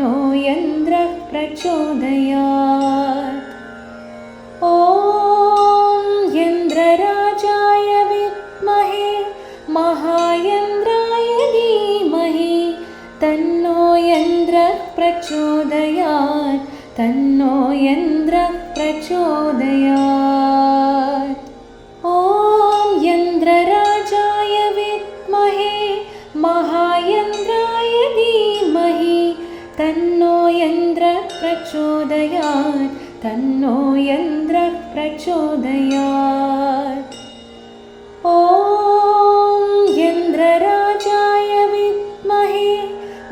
तन्नो इन्द्रः प्रचोदयात्। ॐ इन्द्रराजाय विद्महे महाइन्द्राय धीमहि तन्नो इन्द्रः प्रचोदयात्। तन्नो इन्द्रः प्रचोदयात्। ॐ इन्द्रराजाय विद्महे महाइन्द्राय धीमहि तन्नो इन्द्रः प्रचोदयात्। तन्नो इन्द्रः प्रचोदयात्। ॐ इन्द्रराजाय विद्महे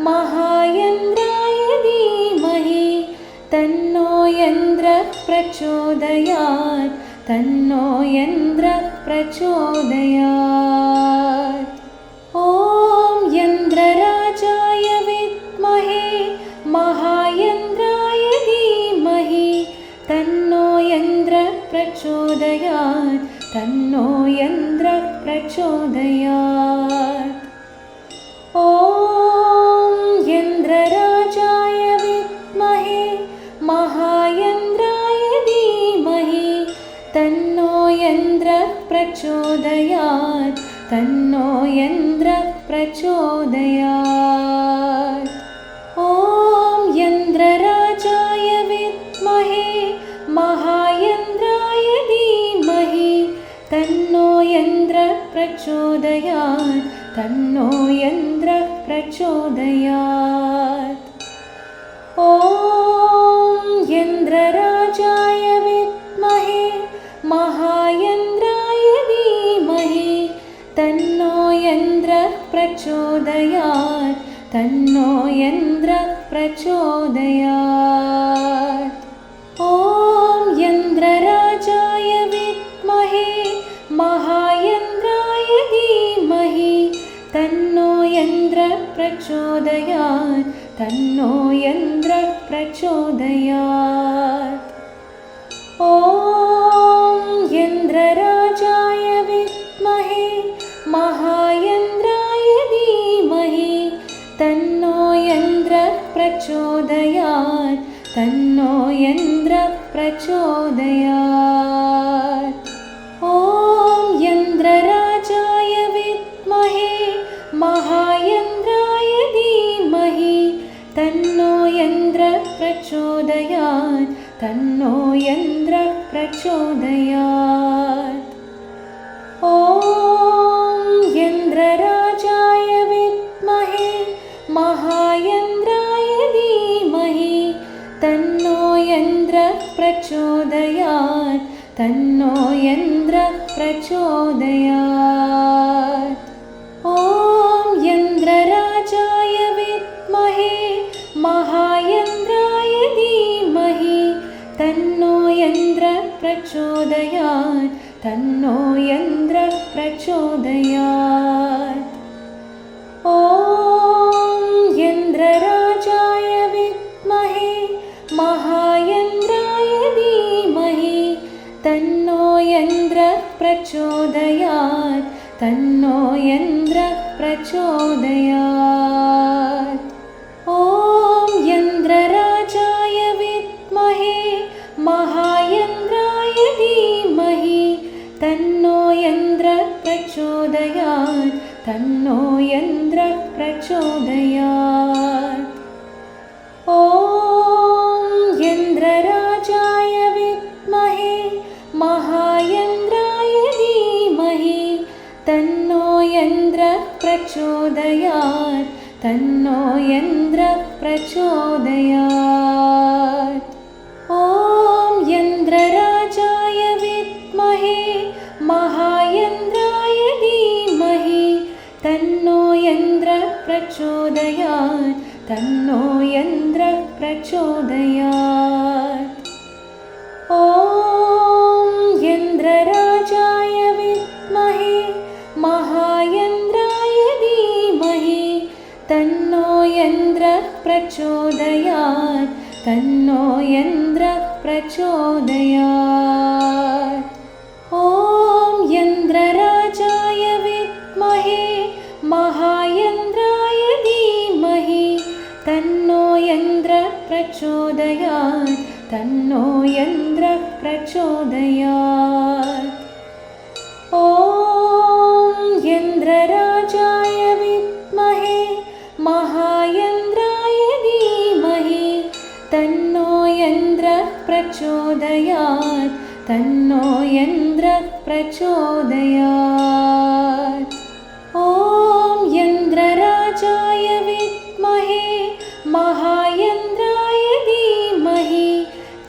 महाइन्द्राय धीमहि तन्नो इन्द्रः प्रचोदयात्। तन्नो इन्द्रः प्रचोदयात्। ॐ इन्द्रराजाय विद्महे महाइन्द्राय धीमहि तन्नो इन्द्रः प्रचोदयात्। तन्नो इन्द्रः प्रचोदयात्। ॐ इन्द्रराजाय विद्महे महाइन्द्राय धीमहि तन्नो इन्द्रः प्रचोदयात्। तन्नो इन्द्रः प्रचोदयात्। ॐ इन्द्रराजाय विद्महे महाइन्द्राय धीमहि तन्नो इन्द्रः प्रचोदयात्। तन्नो इन्द्रः प्रचोदयात्। ॐ इन्द्रराजाय विद्महे महाइन्द्राय धीमहि तन्नो इन्द्रः प्रचोदयात्। तन्नो इन्द्रः प्रचोदयात्। ॐ इन्द्रराजाय विद्महे महाइन्द्राय धीमहि तन्नो इन्द्रः प्रचोदयात्। तन्नो इन्द्रः प्रचोदयात्। ॐ इन्द्रराजाय विद्महे महाइन्द्राय धीमहि तन्नो इन्द्रः प्रचोदयात्। तन्नो इन्द्रः प्रचोदयात्। ॐ इन्द्रराजाय विद्महे महाइन्द्राय धीमहि तन्नो इन्द्रः प्रचोदयात्। तन्नो इन्द्रः प्रचोदयात्। ॐ इन्द्रराजाय विद्महे महाइन्द्राय धीमहि तन्नो इन्द्रः प्रचोदयात्। तन्नो इन्द्रः प्रचोदयात्। ॐ इन्द्रराजाय विद्महे महाइन्द्राय धीमहि तन्नो इन्द्रः प्रचोदयात्। तन्नो इन्द्रः प्रचोदयात्। ॐ इन्द्रराजाय विद्महे महाइन्द्राय धीमहि तन्नो इन्द्रः प्रचोदयात्। तन्नो इन्द्रः प्रचोदयात्। ॐ इन्द्रराजाय विद्महे महाइन्द्राय धीमहि तन्नो इन्द्रः प्रचोदयात्। तन्नो इन्द्रः प्रचोदयात्। ॐ इन्द्रराजाय विद्महे महाइन्द्राय धीमहि तन्नो इन्द्रः प्रचोदयात्। तन्नो इन्द्रः प्रचोदयात्। ॐ इन्द्रराजाय विद्महे महाइन्द्राय धीमहि तन्नो इन्द्रः प्रचोदयात्। तन्नो इन्द्रः प्रचोदयात्। ॐ इन्द्रराजाय विद्महे महाइन्द्राय धीमहि तन्नो इन्द्रः प्रचोदयात्। तन्नो इन्द्रः प्रचोदयात्। ॐ इन्द्रराजाय विद्महे महाइन्द्राय धीमहि तन्नो इन्द्रः प्रचोदयात् तन्नो इन्द्रः प्रचोदयात् ॐ इन्द्रराजाय विद्महे महाइन्द्राय धीमहि तन्नो इन्द्रः प्रचोदयात् तन्नो इन्द्रः प्रचोदयात् ॐ इन्द्रराजाय विद्महे महाइन्द्राय धीमहि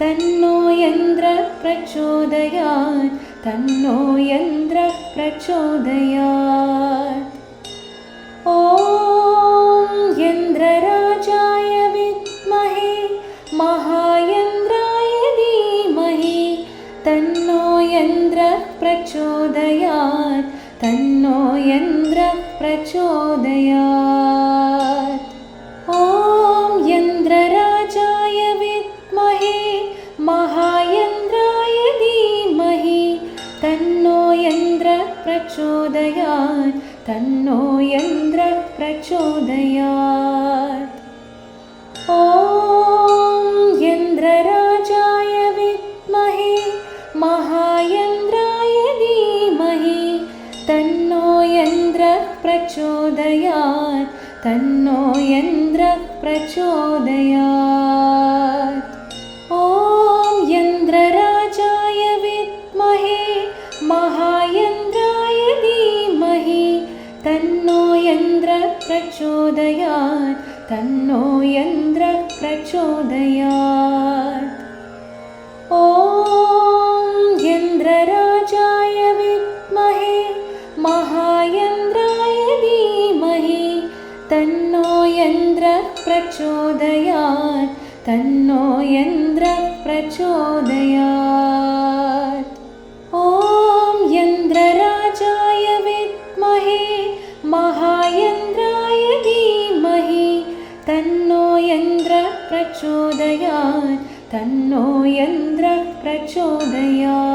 तन्नो इन्द्रः प्रचोदयात् तन्नो इन्द्रः प्रचोदयात् ॐ इन्द्रराजाय विद्महे महाइन्द्राय धीमहि तन्नो इन्द्रः प्रचोदयात् तन्नो इन्द्रः प्रचोदयात् ॐ इन्द्रराजाय विद्महे महाइन्द्राय धीमहि तन्नो इन्द्रः प्रचोदयात् तन्नो इन्द्रः प्रचोदयात् ॐ इन्द्रराजाय विद्महे महाइन्द्राय धीमहि तन्नो इन्द्रः प्रचोदयात् तन्नो इन्द्रः प्रचोदयात् ॐ इन्द्रराजाय विद्महे महाइन्द्राय धीमहि तन्नो इन्द्रः प्रचोदयात् तन्नो इन्द्रः प्रचोदयात् ॐ इन्द्रराजाय विद्महे महाइन्द्राय धीमहि तन्नो इन्द्रः प्रचोदयात् तन्नो इन्द्रः प्रचोदयात् ॐ इन्द्रराजाय विद्महे महाइन्द्राय धीमहि तन्नो इन्द्रः प्रचोदयात् तन्नो इन्द्रः प्रचोदयात्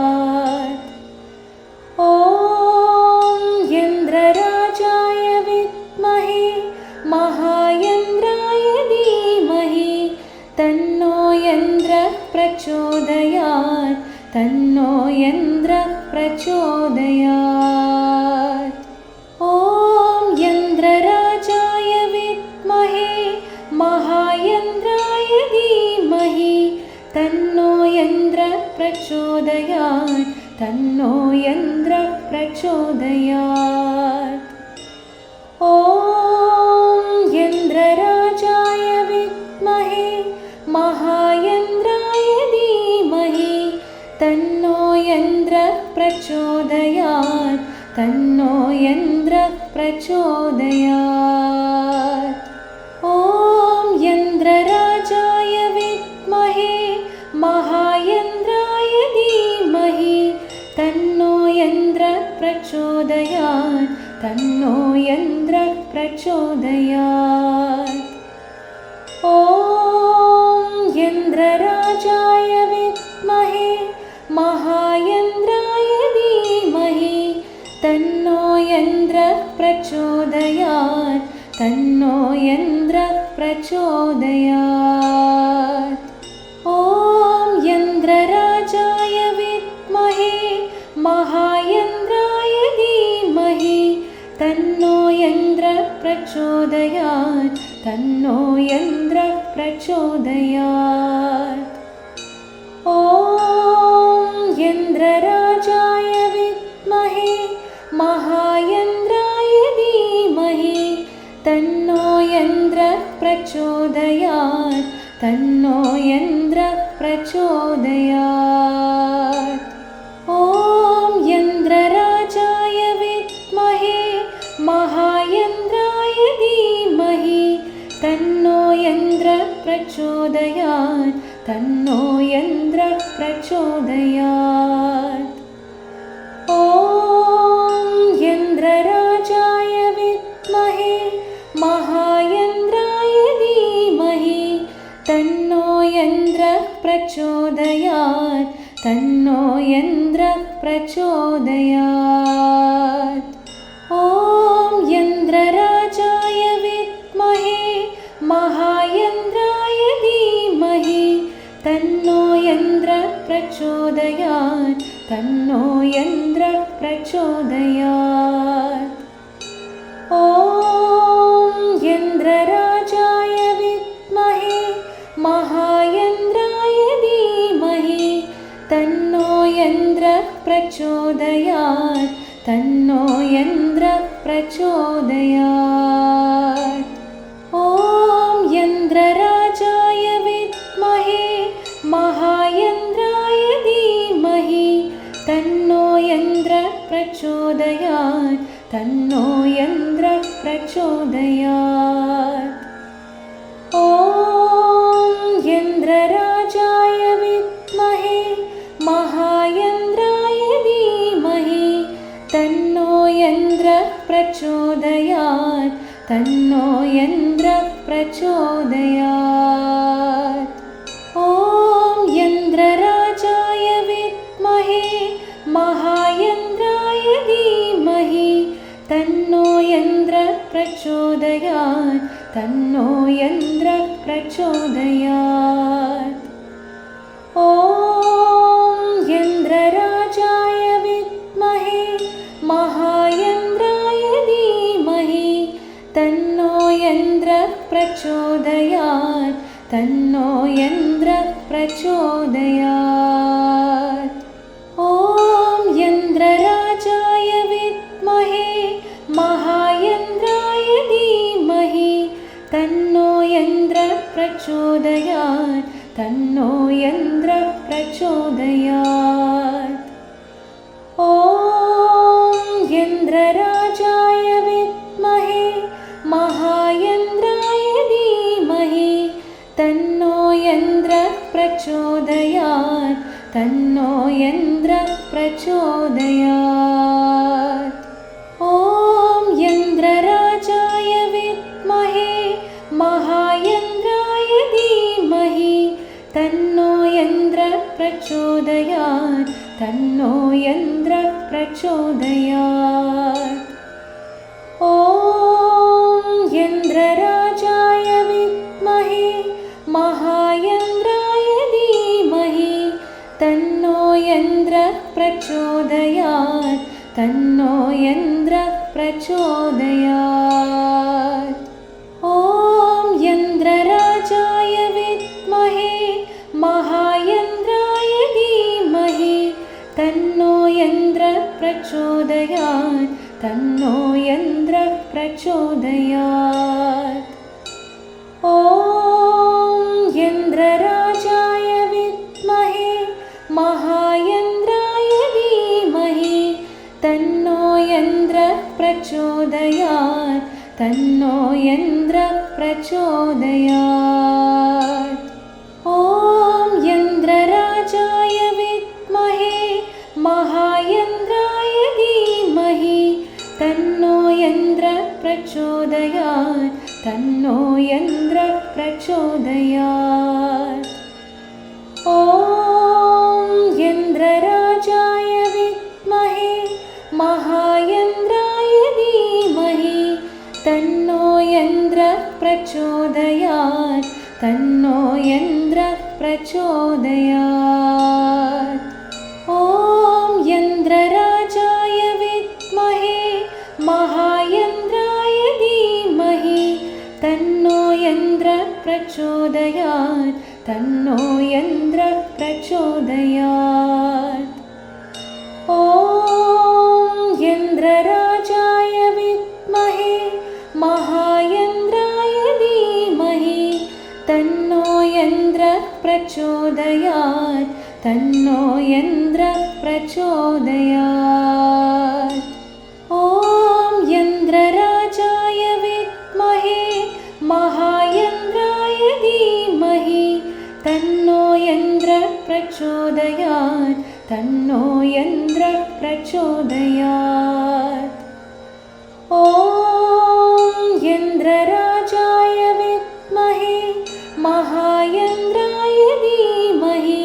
ॐ इन्द्रराजाय विद्महे महाइन्द्राय धीमहि तन्नो इन्द्रः प्रचोदयात् तन्नो इन्द्रः प्रचोदयात् ॐ इन्द्रराजाय विद्महे महाइन्द्राय धीमहि तन्नो इन्द्रः प्रचोदयात् तन्नो इन्द्रः प्रचोदयात् ॐ इन्द्रराजाय विद्महे महाइन्द्राय धीमहि तन्नो इन्द्रः प्रचोदयात् तन्नो इन्द्रः प्रचोदयात् ॐ इन्द्रराजाय विद्महे महाइन्द्राय धीमहि तन्नो इन्द्रः प्रचोदयात् तन्नो इन्द्रः प्रचोदयात् ॐ इन्द्रराजाय विद्महे महाइन्द्राय धीमहि तन्नो इन्द्रः प्रचोदयात् तन्नो इन्द्रः प्रचोदयात् ॐ इन्द्रराजाय विद्महे महाइन्द्राय धीमहि तन्नो इन्द्रः प्रचोदयात् तन्नो इन्द्रः प्रचोदयात् ॐ इन्द्रराजाय विद्महे महाइन्द्राय धीमहि तन्नो इन्द्रः प्रचोदयात् तन्नो इन्द्रः प्रचोदयात् ॐ इन्द्रराजाय विद्महे महाइन्द्राय धीमहि तन्नो इन्द्रः प्रचोदयात् तन्नो इन्द्रः प्रचोदयात् ॐ इन्द्रराजाय विद्महे महाइन्द्राय धीमहि तन्नो इन्द्रः प्रचोदयात् तन्नो इन्द्रः प्रचोदयात् ॐ इन्द्रराजाय विद्महे महाइन्द्राय धीमहि इन्द्रः प्रचोदयात् तन्नो इन्द्रः प्रचोदयात् ॐ इन्द्रराजाय विद्महे महाइन्द्राय धीमहि तन्नो इन्द्रः प्रचोदयात् तन्नो इन्द्रः प्रचोदयात् ॐ इन्द्रराजाय विद्महे महाइन्द्राय धीमहि तन्नो इन्द्रः प्रचोदयात् तन्नो इन्द्रः प्रचोदयात् ॐ इन्द्रराजाय विद्महे महाइन्द्राय धीमहि तन्नो इन्द्रः प्रचोदयात् तन्नो इन्द्रः प्रचोदयात् ॐ इन्द्रराजाय विद्महे महाइन्द्राय धीमहि तन्नो इन्द्रः प्रचोदयात् तन्नो इन्द्रः प्रचोदयात् ॐ इन्द्रराजाय विद्महे महाइन्द्राय धीमहि तन्नो इन्द्रः प्रचोदयात् तन्नो इन्द्रः प्रचोदयात् ॐ इन्द्रराजाय विद्महे महाइन्द्राय धीमहि तन्नो इन्द्रः प्रचोदयात् तन्नो इन्द्रः प्रचोदयात् ॐ इन्द्रराजाय विद्महे महाइन्द्राय धीमहि तन्नो इन्द्रः प्रचोदयात् तन्नो इन्द्रः प्रचोदयात् ॐ इन्द्रराजाय विद्महे महाइन्द्राय धीमहि तन्नो इन्द्रः प्रचोदयात् तन्नो इन्द्रः प्रचोदयात् ॐ इन्द्रराजाय विद्महे महाइन्द्राय धीमहि तन्नो इन्द्रः प्रचोदयात् तन्नो इन्द्रः प्रचोदयात् ॐ इन्द्रराजाय विद्महे महाइन्द्राय धीमहि तन्नो इन्द्रः प्रचोदयात् तन्नो इन्द्रः प्रचोदयात् ॐ इन्द्रराजाय विद्महे महाइन्द्राय धीमहि तन्नो इन्द्रः प्रचोदयात् तन्नो इन्द्रः प्रचोदयात् ॐ इन्द्रराजाय विद्महे महाइन्द्राय धीमहि तन्नो इन्द्रः प्रचोदयात् तन्नो इन्द्रः प्रचोदयात् ॐ इन्द्रराजाय विद्महे महाइन्द्राय धीमहि तन्नो इन्द्रः प्रचोदयात् तन्नो इन्द्रः प्रचोदयात् ॐ इन्द्रराजाय विद्महे महाइन्द्राय धीमहि तन्नो इन्द्रः प्रचोदयात् तन्नो इन्द्रः प्रचोदयात् ॐ इन्द्रराजाय विद्महे महाइन्द्राय धीमहि तन्नो इन्द्रः प्रचोदयात् तन्नो इन्द्रः प्रचोदयात् ॐ इन्द्रराजाय विद्महे महाइन्द्राय धीमहि तन्नो इन्द्रः प्रचोदयात् तन्नो इन्द्रः प्रचोदयात् ॐ इन्द्रराजाय विद्महे महाइन्द्राय धीमहि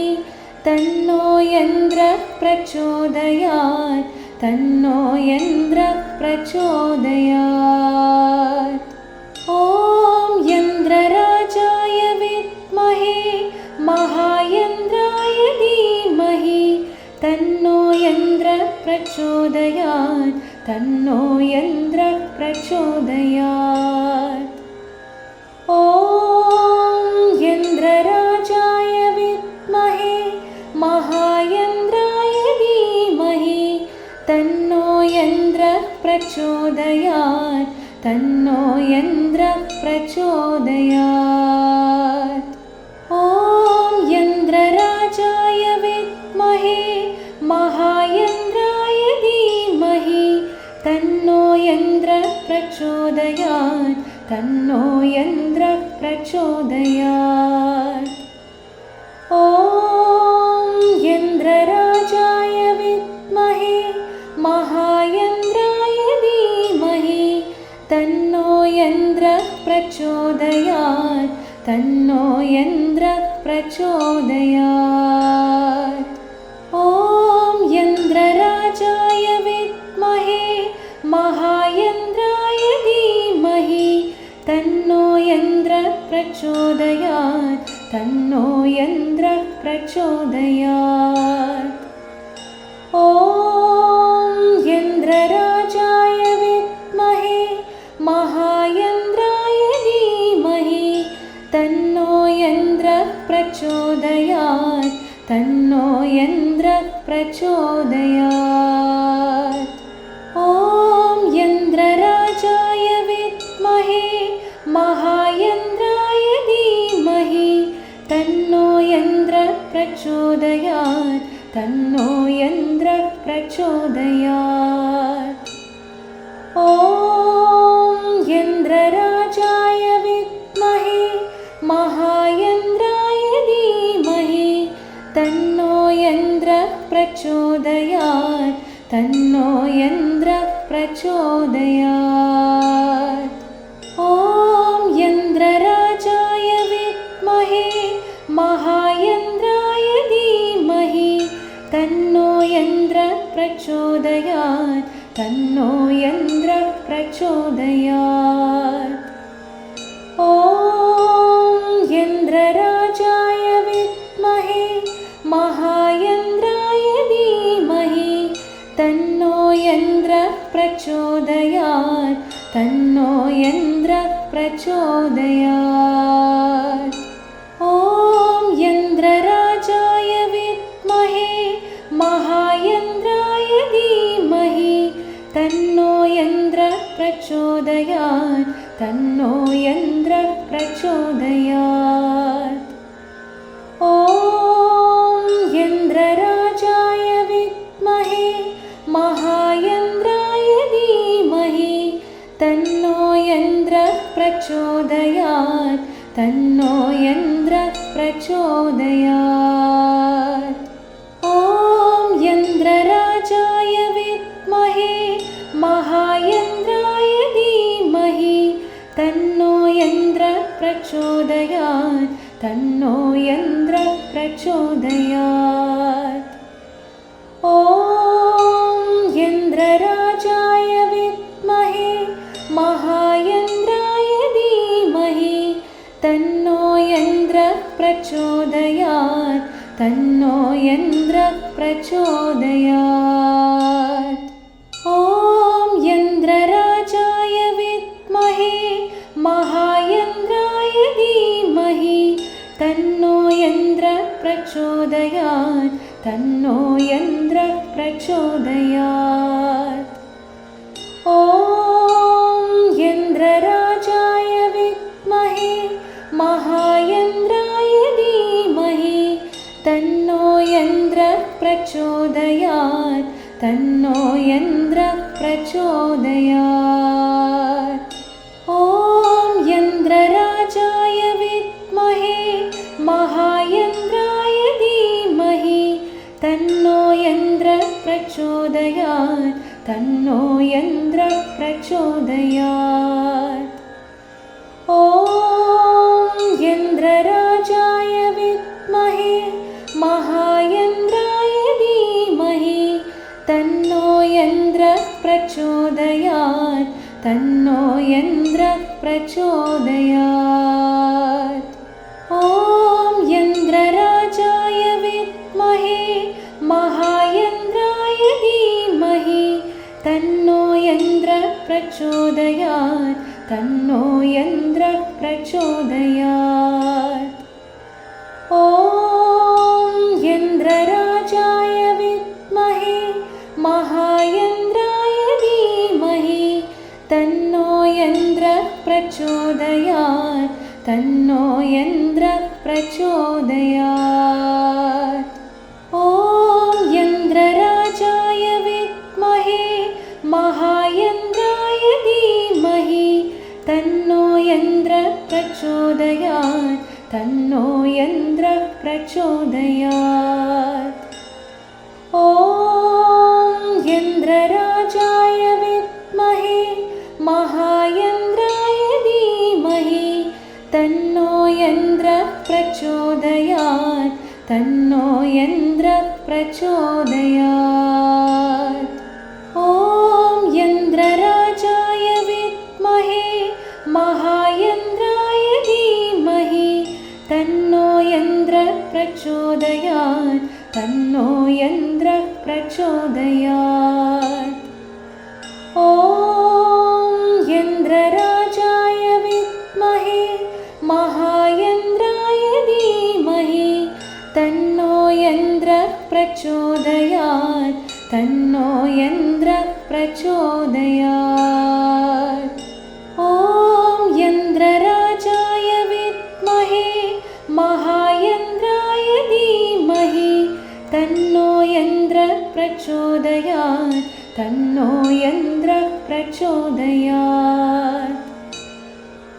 तन्नो इन्द्रः प्रचोदयात् तन्नो इन्द्रः प्रचोदयात् ॐ इन्द्रराजाय विद्महे महाइन्द्राय तन्नो इन्द्रः प्रचोदयात् तन्नो इन्द्रः प्रचोदयात् ॐ इन्द्रराजाय विद्महे महाइन्द्राय धीमहि तन्नो इन्द्रः प्रचोदयात् तन्नो इन्द्रः प्रचोदयात् ॐ इन्द्रराजाय विद्महे महाइन्द्राय धीमहि तन्नो इन्द्रः प्रचोदयात् तन्नो इन्द्रः प्रचोदयात् ॐ इन्द्रराजाय विद्महे महाइन्द्राय धीमहि तन्नो इन्द्रः प्रचोदयात् तन्नो इन्द्रः प्रचोदयात् ॐ इन्द्रराजाय विद्महे महाइन्द्राय धीमहि तन्नो इन्द्रः प्रचोदयात् तन्नो इन्द्रः प्रचोदयात् ॐ इन्द्रराजाय विद्महे महाइन्द्राय धीमहि तन्नो इन्द्रः प्रचोदयात् तन्नो इन्द्रः प्रचोदयात् ॐ इन्द्रराजाय विद्महे महाइन्द्राय धीमहि तन्नो इन्द्रः प्रचोदयात् तन्नो इन्द्रः प्रचोदयात् ॐ इन्द्रराजाय विद्महे महाइन्द्राय धीमहि तन्नो इन्द्रः प्रचोदयात् तन्नो इन्द्रः प्रचोदयात् ॐ इन्द्रराजाय विद्महे महाइन्द्राय धीमहि तन्नो इन्द्रः प्रचोदयात् तन्नो इन्द्रः प्रचोदयात् ॐ इन्द्रराजाय विद्महे महाइन्द्राय धीमहि तन्नो इन्द्रः प्रचोदयात् तन्नो इन्द्रः प्रचोदयात् ॐ इन्द्रराजाय विद्महे महाइन्द्राय धीमहि तन्नो इन्द्रः प्रचोदयात् तन्नो इन्द्रः प्रचोदयात् ॐ इन्द्रराजाय विद्महे महाइन्द्राय धीमहि तन्नो इन्द्रः प्रचोदयात् तन्नो इन्द्रः प्रचोदयात् ॐ इन्द्रराजाय विद्महे महाइन्द्राय धीमहि तन्नो इन्द्रः प्रचोदयात् तन्नो इन्द्रः प्रचोदयात् ॐ इन्द्रराजाय विद्महे महाइन्द्राय धीमहि तन्नो इन्द्रः प्रचोदयात् तन्नो इन्द्रः प्रचोदयात् ॐ इन्द्रराजाय विद्महे महाइन्द्राय धीमहि तन्नो इन्द्रः प्रचोदयात् तन्नो इन्द्रः प्रचोदयात् ॐ इन्द्रराजाय विद्महे महाइन्द्राय धीमहि तन्नो इन्द्रः प्रचोदयात् तन्नो इन्द्रः प्रचोदयात् ॐ इन्द्रराजाय विद्महे महाइन्द्राय धीमहि तन्नो इन्द्रः प्रचोदयात् तन्नो इन्द्रः प्रचोदयात् ॐ इन्द्रराजाय विद्महे महाइन्द्राय धीमहि तन्नो इन्द्रः प्रचोदयात् तन्नो इन्द्रः प्रचोदयात् ॐ इन्द्रराजाय विद्महे महाइन्द्राय प्रचोदयात् तन्नो इन्द्रः प्रचोदयात् ॐ इन्द्रराजाय विद्महे महाइन्द्राय धीमहि तन्नो इन्द्रः प्रचोदयात् तन्नो इन्द्रः प्रचोदयात् ॐ इन्द्रराजाय विद्महे महाइन्द्राय धीमहि तन्नो इन्द्रः प्रचोदयात् तन्नो इन्द्रः प्रचोदयात् ॐ इन्द्रराजाय विद्महे महाइन्द्राय धीमहि तन्नो इन्द्रः प्रचोदयात् तन्नो इन्द्रः प्रचोदयात् ॐ इन्द्रराजाय विद्महे महाइन्द्राय धीमहि तन्नो इन्द्रः प्रचोदयात् तन्नो इन्द्रः प्रचोदयात् ॐ इन्द्रराजाय विद्महे महाइन्द्राय धीमहि तन्नो इन्द्रः प्रचोदयात् तन्नो इन्द्रः प्रचोदयात् ॐ इन्द्रराजाय विद्महे महाइन्द्राय धीमहि तन्नो इन्द्रः प्रचोदयात् तन्नो इन्द्रः प्रचोदयात्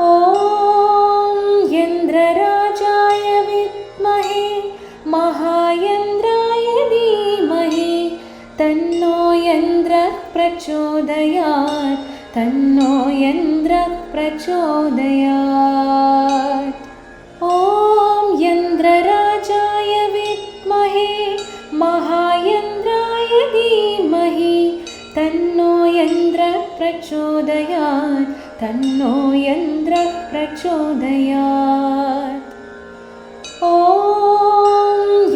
ॐ इन्द्रराजाय विद्महे महाइन्द्राय धीमहि तन्नो इन्द्रः प्रचोदयात् तन्नो इन्द्रः प्रचोदयात् ॐ इन्द्रराजाय विद्महे महाइन्द्राय धीमहि तन्नो इन्द्रः प्रचोदयात् तन्नो इन्द्रः प्रचोदयात् ॐ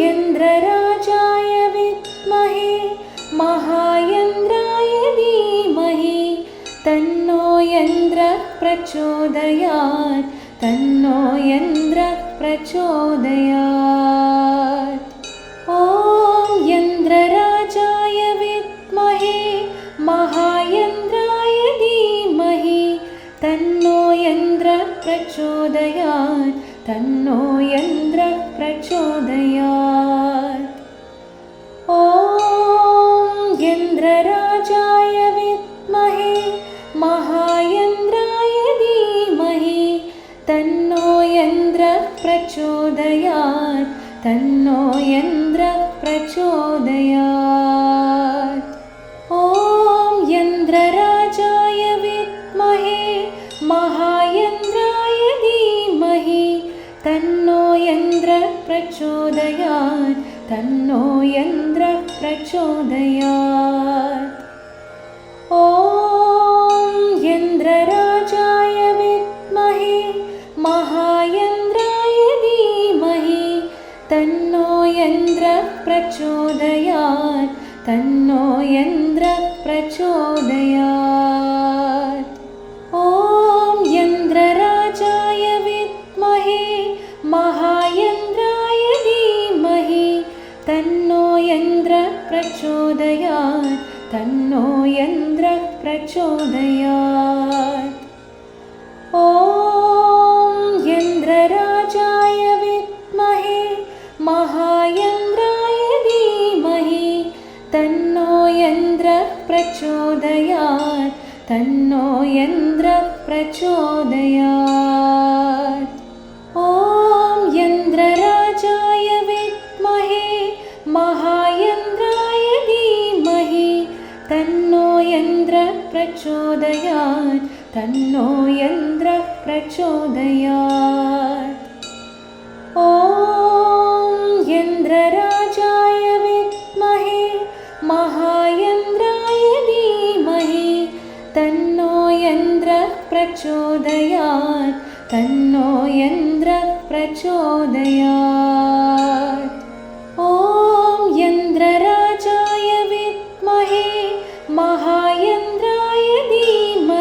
इन्द्रराजाय विद्महे महाइन्द्राय धीमहि तन्नो इन्द्रः प्रचोदयात् तन्नो इन्द्रः प्रचोदयात् ॐ इन्द्रराजाय विद्महे महाइन्द्राय धीमहि तन्नो इन्द्रः प्रचोदयात् तन्नो इन्द्रः प्रचोदयात् ॐ इन्द्रराजाय विद्महे महाइन्द्राय धीमहि तन्नो इन्द्रः प्रचोदयात् तन्नो इन्द्रः प्रचोदयात् ॐ इन्द्रराजाय विद्महे महाइन्द्राय धीमहि तन्नो इन्द्रः प्रचोदयात् तन्नो इन्द्रः प्रचोदयात् ॐ इन्द्रराजाय विद्महे महाइन्द्राय धीमहि तन्नो इन्द्रः प्रचोदयात् तन्नो इन्द्रः प्रचोदयात् ॐ इन्द्रराजाय विद्महे महाइन्द्राय धीमहि तन्नो इन्द्रः प्रचोदयात् तन्नो इन्द्रः प्रचोदयात् ॐ इन्द्रराजाय विद्महे महाइन्द्राय धीमहि तन्नो इन्द्रः प्रचोदयात् तन्नो इन्द्रः प्रचोदयात् ॐ इन्द्रराजाय विद्महे महाइन्द्राय धीमहि तन्नो इन्द्रः प्रचोदयात् तन्नो इन्द्रः प्रचोदयात् ॐ इन्द्रराजाय विद्महे महाइन्द्राय धीमहि तन्नो इन्द्रः प्रचोदयात् तन्नो इन्द्रः प्रचोदयात् ॐ इन्द्रराजाय विद्महे महाइन्द्राय धीमहि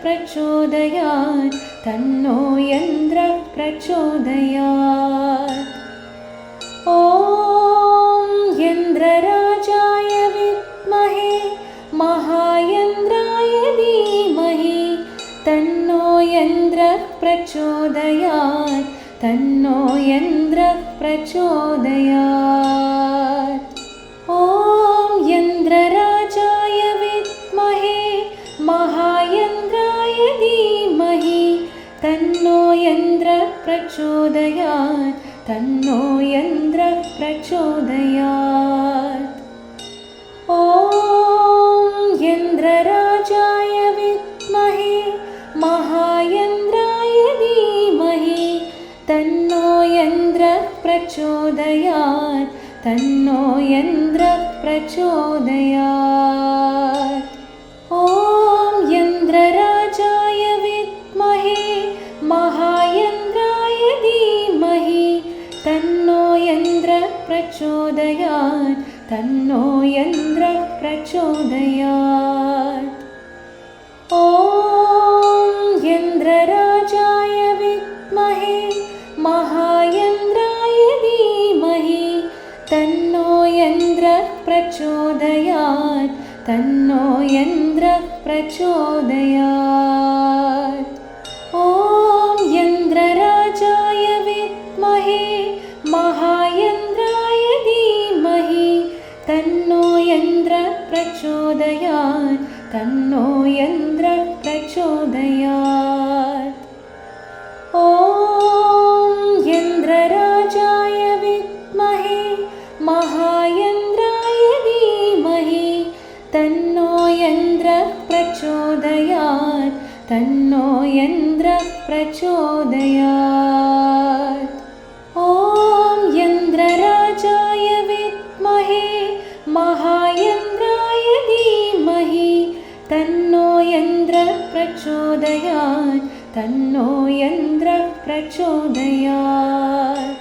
प्रचोदयात् तन्नो इन्द्रः प्रचोदयात् ॐ इन्द्रराजाय विद्महे महाइन्द्राय धीमहि तन्नो इन्द्रः प्रचोदयात् तन्नो इन्द्रः प्रचोदयात् ॐ इन्द्रराजाय विद्महे महाइन्द्राय धीमहि तन्नो इन्द्रः प्रचोदयात् तन्नो इन्द्रः प्रचोदयात् ॐ इन्द्रराजाय विद्महे महाइन्द्राय धीमहि तन्नो इन्द्रः प्रचोदयात् तन्नो इन्द्रः प्रचोदयात् ॐ इन्द्रराजाय विद्महे महाइन्द्राय धीमहि तन्नो इन्द्रः प्रचोदयात् तन्नो इन्द्रः प्रचोदयात् ॐ इन्द्रराजाय विद्महे महाइन्द्राय धीमहि तन्नो इन्द्रः प्रचोदयात् तन्नो इन्द्रः प्रचोदयात् ॐ इन्द्रराजाय विद्महे महाइन्द्राय धीमहि तन्नो इन्द्रः प्रचोदयात् तन्नो इन्द्रः प्रचोदयात् ॐ इन्द्रराजाय विद्महे महाइन्द्राय धीमहि तन्नो इन्द्रः प्रचोदयात् तन्नो इन्द्रः प्रचोदयात् ॐ इन्द्रराजाय विद्महे महाइन्द्राय धीमहि तन्नो इन्द्रः प्रचोदयात् तन्नो इन्द्रः प्रचोदयात्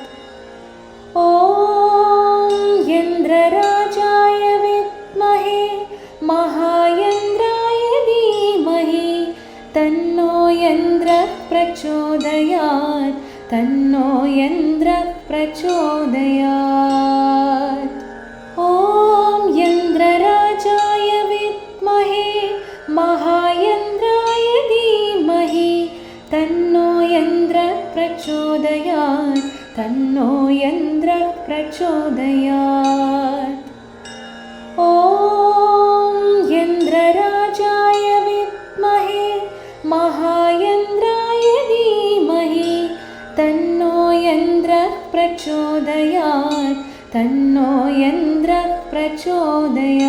ॐ इन्द्रराजाय विद्महे महाइन्द्राय धीमहि तन्नो इन्द्रः प्रचोदयात् तन्नो इन्द्रः प्रचोदयात् ॐ इन्द्रराजाय विद्महे महाइन्द्राय धीमहि तन्नो इन्द्रः प्रचोदयात् तन्नो इन्द्रः प्रचोदयात् ॐ इन्द्रराजाय विद्महे महाइन्द्राय धीमहि तन्नो इन्द्रः प्रचोदयात् तन्नो इन्द्रः प्रचोदयात्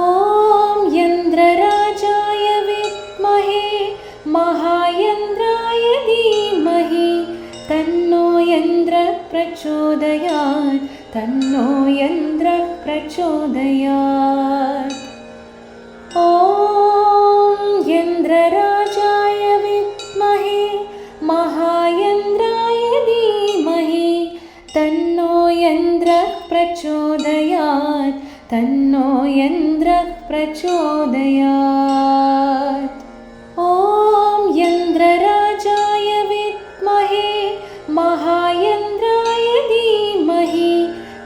ॐ इन्द्रराजाय विद्महे महाइन्द्राय धीमहि तन्नो इन्द्रः प्रचोदयात् तन्नो इन्द्रः प्रचोदयात् ॐ इन्द्रराजाय विद्महे महाइन्द्राय धीमहि तन्नो इन्द्रः प्रचोदयात् तन्नो इन्द्रः प्रचोदयात् ॐ इन्द्रराजाय विद्महे महाइन्द्राय धीमहि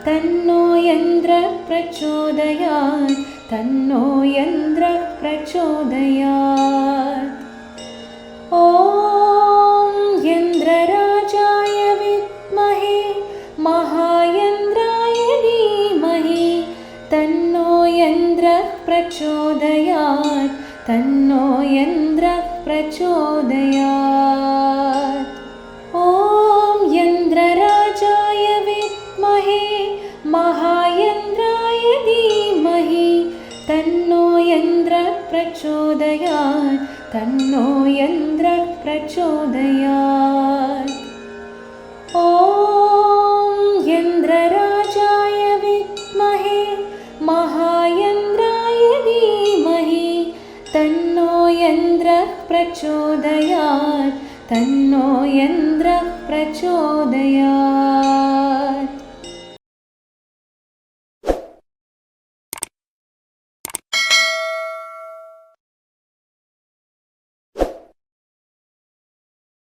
तन्नो इन्द्रः प्रचोदयात् तन्नो इन्द्रः प्रचोदयात् ॐ इन्द्रराजाय विद्महे महाइन्द्राय धीमहि तन्नो इन्द्रः प्रचोदयात् तन्नो इन्द्रः प्रचोदयात् ॐ इन्द्रराजाय विद्महे महाइन्द्राय धीमहि तन्नो इन्द्रः प्रचोदयात् तन्नो इन्द्रः प्रचोदयात् ॐ इन्द्रराजाय विद्महे महाइन्द्राय धीमहि तन्नो इन्द्रः प्रचोदयात् तन्नो इन्द्रः प्रचोदयात्